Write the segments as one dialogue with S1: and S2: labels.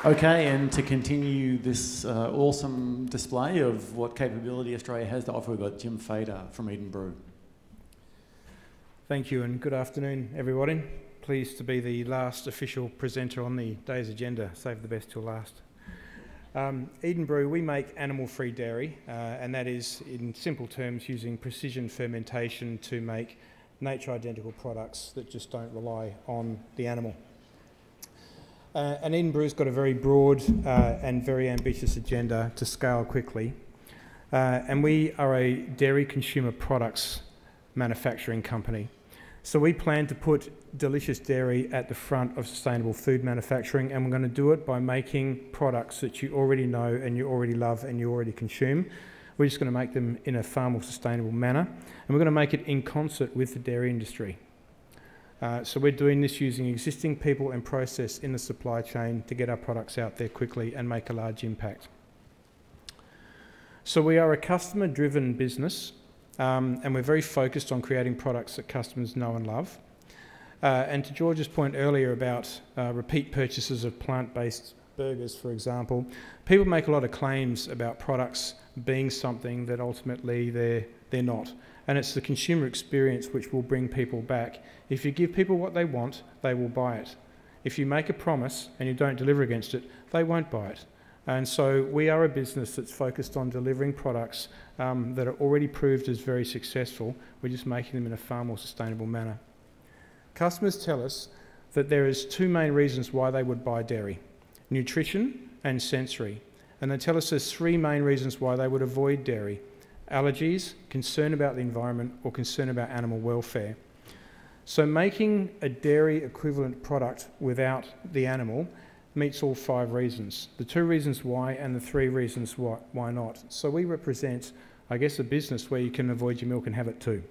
S1: Okay, and to continue this awesome display of what capability Australia has to offer, we've got Jim Fader from Eden Brew.
S2: Thank you, and good afternoon, everybody. Pleased to be the last official presenter on the day's agenda. Save the best till last. Eden Brew, we make animal-free dairy, and that is, in simple terms, using precision fermentation to make nature-identical products that just don't rely on the animal. And Eden Brew's got a very broad and very ambitious agenda to scale quickly. And we are a dairy consumer products manufacturing company. So we plan to put delicious dairy at the front of sustainable food manufacturing, and we're going to do it by making products that you already know and you already love and you already consume. We're just going to make them in a far more sustainable manner, and we're going to make it in concert with the dairy industry. So we're doing this using existing people and process in the supply chain to get our products out there quickly and make a large impact. So we are a customer-driven business, and we're very focused on creating products that customers know and love. And to George's point earlier about repeat purchases of plant-based burgers, for example, people make a lot of claims about products being something that ultimately they're not. And it's the consumer experience which will bring people back. If you give people what they want, they will buy it. If you make a promise and you don't deliver against it, they won't buy it. And so we are a business that's focused on delivering products that are already proved as very successful. We're just making them in a far more sustainable manner. Customers tell us that there is two main reasons why they would buy dairy: nutrition and sensory. And they tell us there's three main reasons why they would avoid dairy: allergies, concern about the environment, or concern about animal welfare. So making a dairy equivalent product without the animal meets all five reasons: the two reasons why and the three reasons why not. So we represent, I guess, a business where you can avoid your milk and have it too.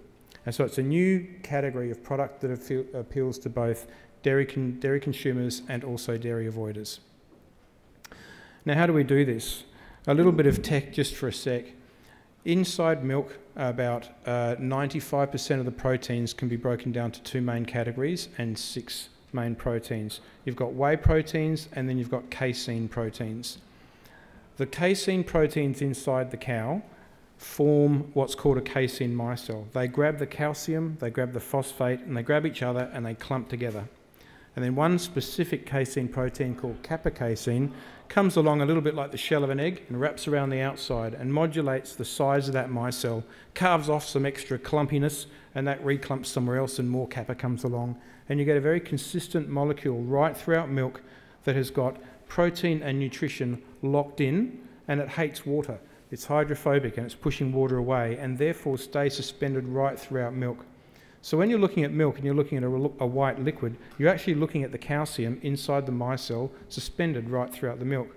S2: And so it's a new category of product that appeals to both dairy consumers and also dairy avoiders. Now, how do we do this? A little bit of tech just for a sec. Inside milk, about 95% of the proteins can be broken down to two main categories and 6 main proteins. You've got whey proteins and then you've got casein proteins. The casein proteins inside the cow form what's called a casein micelle. They grab the calcium, they grab the phosphate, and they grab each other and they clump together. And then one specific casein protein called kappa casein comes along a little bit like the shell of an egg and wraps around the outside and modulates the size of that micelle, carves off some extra clumpiness, and that reclumps somewhere else and more kappa comes along. And you get a very consistent molecule right throughout milk that has got protein and nutrition locked in, and it hates water. It's hydrophobic and it's pushing water away, and therefore stays suspended right throughout milk. So when you're looking at milk and you're looking at a white liquid, you're actually looking at the calcium inside the micelle suspended right throughout the milk.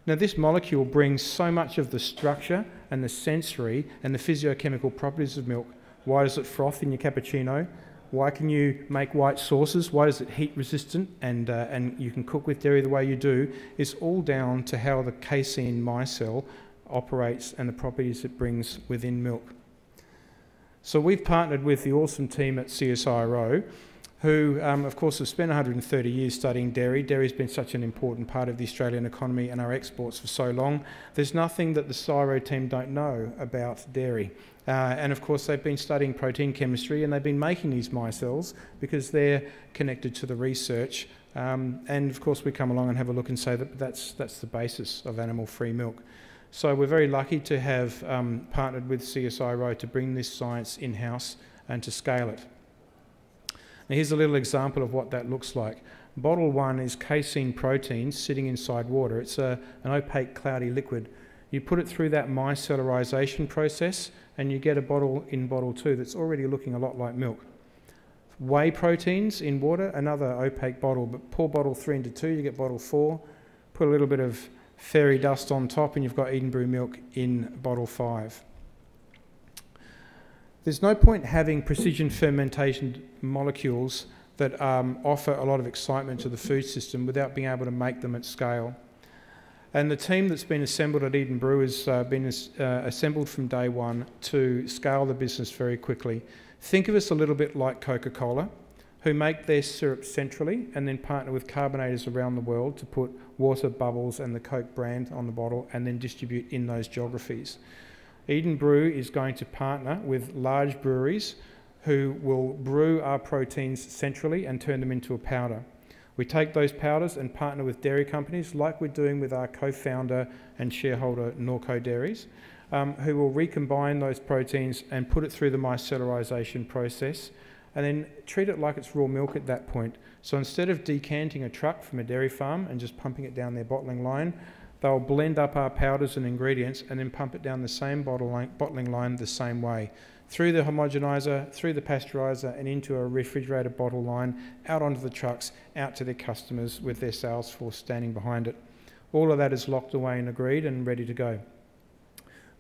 S2: Now, this molecule brings so much of the structure and the sensory and the physiochemical properties of milk. Why does it froth in your cappuccino? Why can you make white sauces? Why is it heat resistant and you can cook with dairy the way you do? It's all down to how the casein micelle operates and the properties it brings within milk. So we've partnered with the awesome team at CSIRO, who, of course, have spent 130 years studying dairy. Dairy's been such an important part of the Australian economy and our exports for so long. There's nothing that the CSIRO team don't know about dairy. And, of course, they've been studying protein chemistry and they've been making these micelles because they're connected to the research. And, of course, we come along and have a look and say that that's the basis of animal-free milk. So we're very lucky to have partnered with CSIRO to bring this science in-house and to scale it. Now here's a little example of what that looks like. Bottle 1 is casein proteins sitting inside water. It's an opaque, cloudy liquid. You put it through that micellarization process and you get a bottle in bottle 2 that's already looking a lot like milk. Whey proteins in water, another opaque bottle, but pour bottle 3 into 2, you get bottle 4. Put a little bit of fairy dust on top and you've got Eden Brew milk in bottle 5. There's no point having precision fermentation molecules that offer a lot of excitement to the food system without being able to make them at scale. And the team that's been assembled at Eden Brew has been assembled from day one to scale the business very quickly. Think of us a little bit like Coca-Cola, who make their syrup centrally and then partner with carbonators around the world to put water, bubbles and the Coke brand on the bottle and then distribute in those geographies. Eden Brew is going to partner with large breweries who will brew our proteins centrally and turn them into a powder. We take those powders and partner with dairy companies like we're doing with our co-founder and shareholder Norco Dairies, who will recombine those proteins and put it through the micellar process and then treat it like it's raw milk at that point. So instead of decanting a truck from a dairy farm and just pumping it down their bottling line, they'll blend up our powders and ingredients and then pump it down the same bottling line the same way, through the homogenizer, through the pasteurizer and into a refrigerated bottle line, out onto the trucks, out to their customers with their sales force standing behind it. All of that is locked away and agreed and ready to go.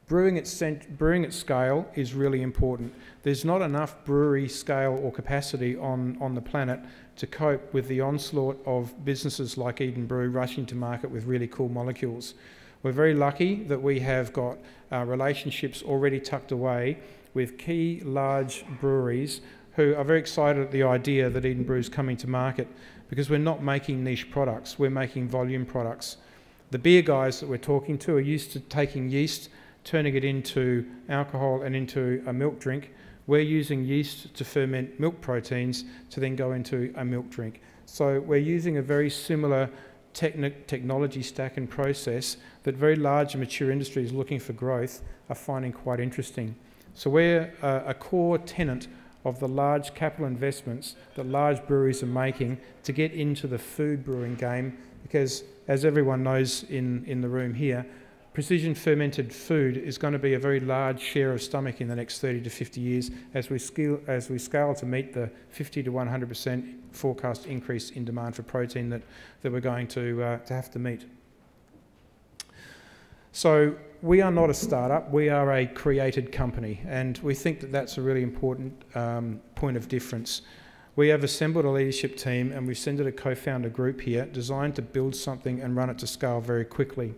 S2: Brewing at scale is really important. There's not enough brewery scale or capacity on the planet to cope with the onslaught of businesses like Eden Brew rushing to market with really cool molecules. We're very lucky that we have got relationships already tucked away with key large breweries who are very excited at the idea that Eden Brew is coming to market, because we're not making niche products, we're making volume products. The beer guys that we're talking to are used to taking yeast, turning it into alcohol and into a milk drink. We're using yeast to ferment milk proteins to then go into a milk drink. So we're using a very similar technology stack and process that very large and mature industries looking for growth are finding quite interesting. So we're a core tenant of the large capital investments that large breweries are making to get into the food brewing game, because as everyone knows in the room here, precision fermented food is going to be a very large share of stomach in the next 30 to 50 years as we scale to meet the 50 to 100% forecast increase in demand for protein that we're going to have to meet. So we are not a startup, we are a created company, and we think that that's a really important point of difference. We have assembled a leadership team and we've sent it a co-founder group here designed to build something and run it to scale very quickly.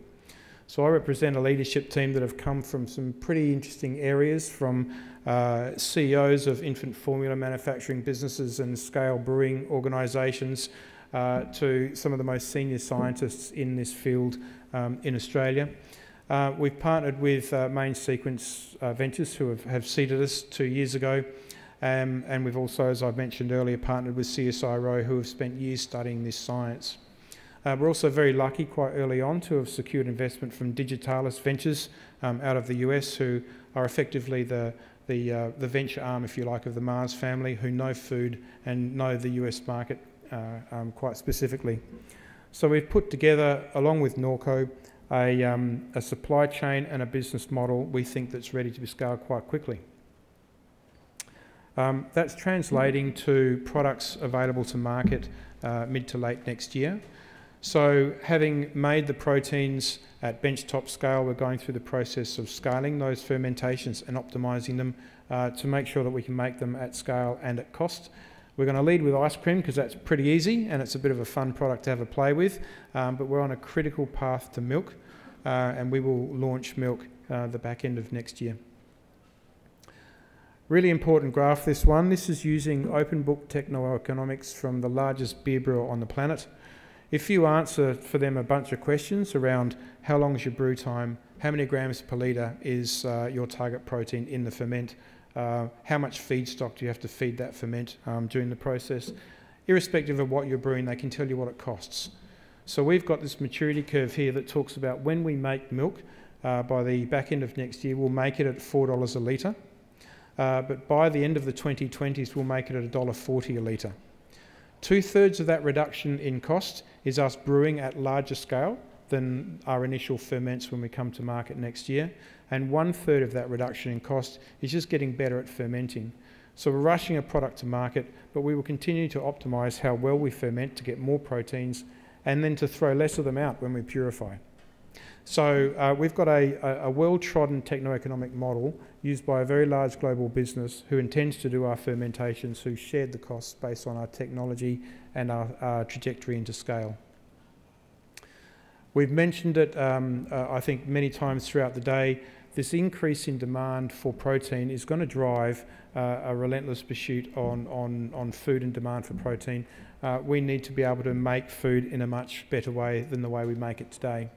S2: So I represent a leadership team that have come from some pretty interesting areas, from CEOs of infant formula manufacturing businesses and scale brewing organisations to some of the most senior scientists in this field in Australia. We've partnered with Main Sequence Ventures, who have seeded us 2 years ago, and we've also, as I've mentioned earlier, partnered with CSIRO, who have spent years studying this science. We're also very lucky quite early on to have secured investment from Digitalis Ventures out of the US, who are effectively the venture arm, if you like, of the Mars family, who know food and know the US market quite specifically. So we've put together, along with Norco, a supply chain and a business model we think that's ready to be scaled quite quickly. That's translating to products available to market mid to late next year. So having made the proteins at benchtop scale, we're going through the process of scaling those fermentations and optimising them to make sure that we can make them at scale and at cost. We're going to lead with ice cream because that's pretty easy and it's a bit of a fun product to have a play with, but we're on a critical path to milk, and we will launch milk the back end of next year. Really important graph, this one. This is using open book techno-economics from the largest beer brewer on the planet. If you answer for them a bunch of questions around how long is your brew time, how many grams per litre is your target protein in the ferment, how much feedstock do you have to feed that ferment during the process, irrespective of what you're brewing, they can tell you what it costs. So we've got this maturity curve here that talks about when we make milk, by the back end of next year, we'll make it at $4 a litre. But by the end of the 2020s, we'll make it at $1.40 a litre. 2/3 of that reduction in cost is us brewing at larger scale than our initial ferments when we come to market next year, and 1/3 of that reduction in cost is just getting better at fermenting. So we're rushing a product to market, but we will continue to optimise how well we ferment to get more proteins and then to throw less of them out when we purify. So we've got a well-trodden techno-economic model used by a very large global business who intends to do our fermentations, who shared the costs based on our technology and our trajectory into scale. We've mentioned it, I think, many times throughout the day, this increase in demand for protein is going to drive a relentless pursuit on food and demand for protein. We need to be able to make food in a much better way than the way we make it today.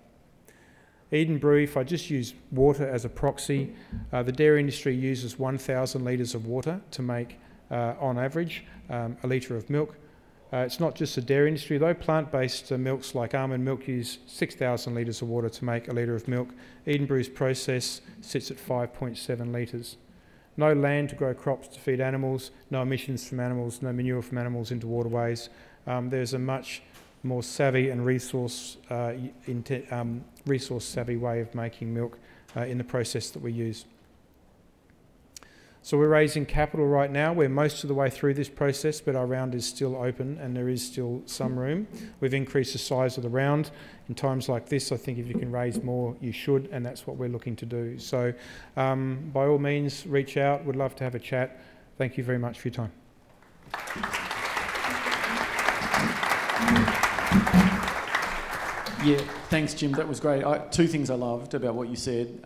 S2: Eden Brew, if I just use water as a proxy, the dairy industry uses 1,000 litres of water to make, on average, a litre of milk. It's not just the dairy industry though. Plant-based milks like almond milk use 6,000 litres of water to make a litre of milk. Eden Brew's process sits at 5.7 litres. No land to grow crops to feed animals, no emissions from animals, no manure from animals into waterways. There's a much more savvy and resource-savvy way of making milk in the process that we use. So we're raising capital right now. We're most of the way through this process, but our round is still open and there is still some room. We've increased the size of the round. In times like this, I think if you can raise more, you should, and that's what we're looking to do. So by all means, reach out. We'd love to have a chat. Thank you very much for your time.
S1: Yeah, thanks, Jim. That was great. Two things I loved about what you said.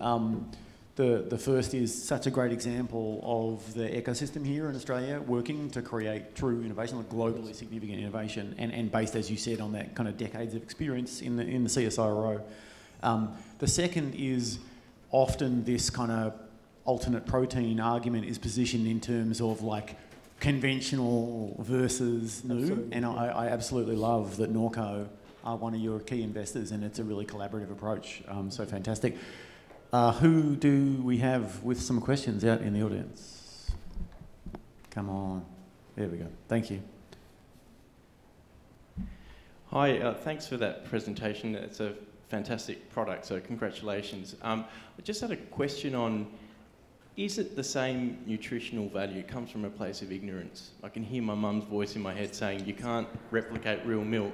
S1: The first is such a great example of the ecosystem here in Australia working to create true innovation, like globally significant innovation, and based, as you said, on that kind of decades of experience in the CSIRO. The second is often this kind of alternate protein argument is positioned in terms of like conventional versus new, absolutely. And I absolutely love that Norco are one of your key investors, and it's a really collaborative approach. So fantastic. Who do we have with some questions out in the audience? Come on. There we go. Thank you.
S3: Hi, thanks for that presentation. It's a fantastic product, so congratulations. I just had a question on, is it the same nutritional value? It comes from a place of ignorance. I can hear my mum's voice in my head saying, you can't replicate real milk.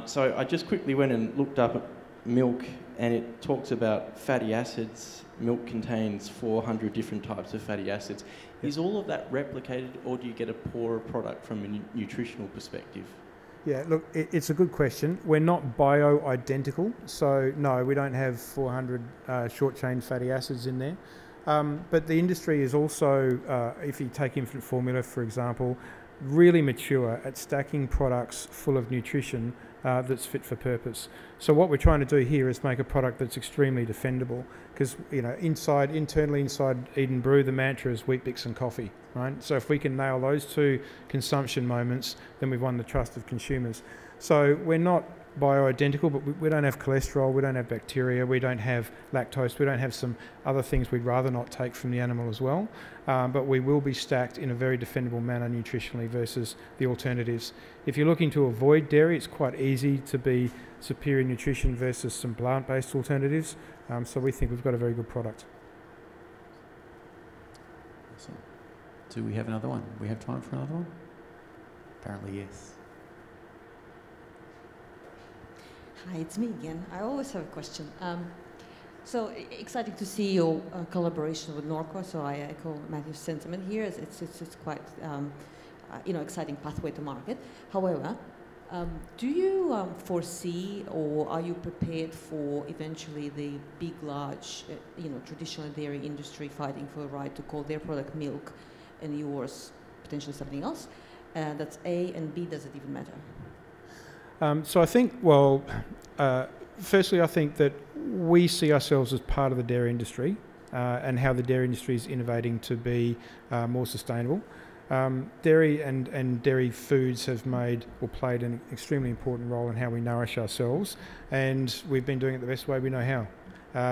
S3: So I just quickly went and looked up milk, and it talks about fatty acids. Milk contains 400 different types of fatty acids. Is all of that replicated, or do you get a poorer product from a nutritional perspective?
S2: Yeah, look, it's a good question. We're not bio-identical, so no, we don't have 400 short-chain fatty acids in there. But the industry is also, if you take infant formula, for example, really mature at stacking products full of nutrition that's fit for purpose. So what we're trying to do here is make a product that's extremely defendable, because internally inside Eden Brew, the mantra is wheat bix and coffee, right? So if we can nail those two consumption moments, then we've won the trust of consumers. So we're not bioidentical, but we don't have cholesterol, we don't have bacteria, we don't have lactose, we don't have some other things we'd rather not take from the animal as well. But we will be stacked in a very defendable manner nutritionally versus the alternatives. If you're looking to avoid dairy, it's quite easy to be superior nutrition versus some plant-based alternatives. So we think we've got a very good product.
S1: Awesome. Do we have another one? We have time for another one? Apparently, yes.
S4: Hi, it's me again. I always have a question. So exciting to see your collaboration with Norco. So I echo Matthew's sentiment here. It's quite exciting pathway to market. However, do you foresee, or are you prepared for eventually the big, large, traditional dairy industry fighting for the right to call their product milk, and yours potentially something else? That's A, and B, does it even matter?
S2: So I think, firstly, I think that we see ourselves as part of the dairy industry and how the dairy industry is innovating to be more sustainable. Dairy and dairy foods have made or played an extremely important role in how we nourish ourselves, and we've been doing it the best way we know how.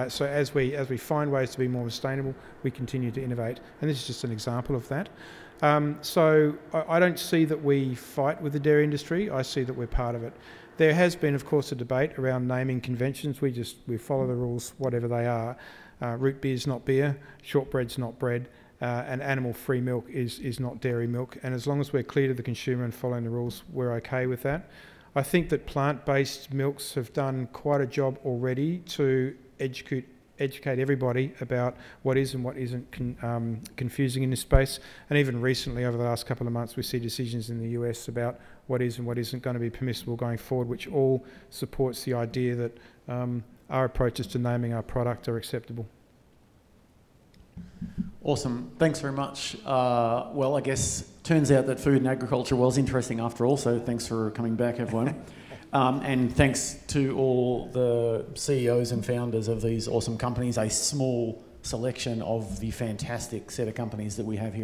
S2: So as we find ways to be more sustainable, we continue to innovate, and this is just an example of that. So I don't see that we fight with the dairy industry. I see that we're part of it. There has been, of course, a debate around naming conventions. We follow the rules, whatever they are. Root beer's not beer, shortbread's not bread, and animal-free milk is not dairy milk. And as long as we're clear to the consumer and following the rules, we're okay with that. I think that plant-based milks have done quite a job already to educate everybody about what is and what isn't confusing in this space. And even recently, over the last couple of months, we see decisions in the US about what is and what isn't going to be permissible going forward, which all supports the idea that our approaches to naming our product are acceptable.
S1: Awesome. Thanks very much. Well, I guess turns out that food and agriculture was interesting after all, so thanks for coming back, everyone. And thanks to all the CEOs and founders of these awesome companies, a small selection of the fantastic set of companies that we have here.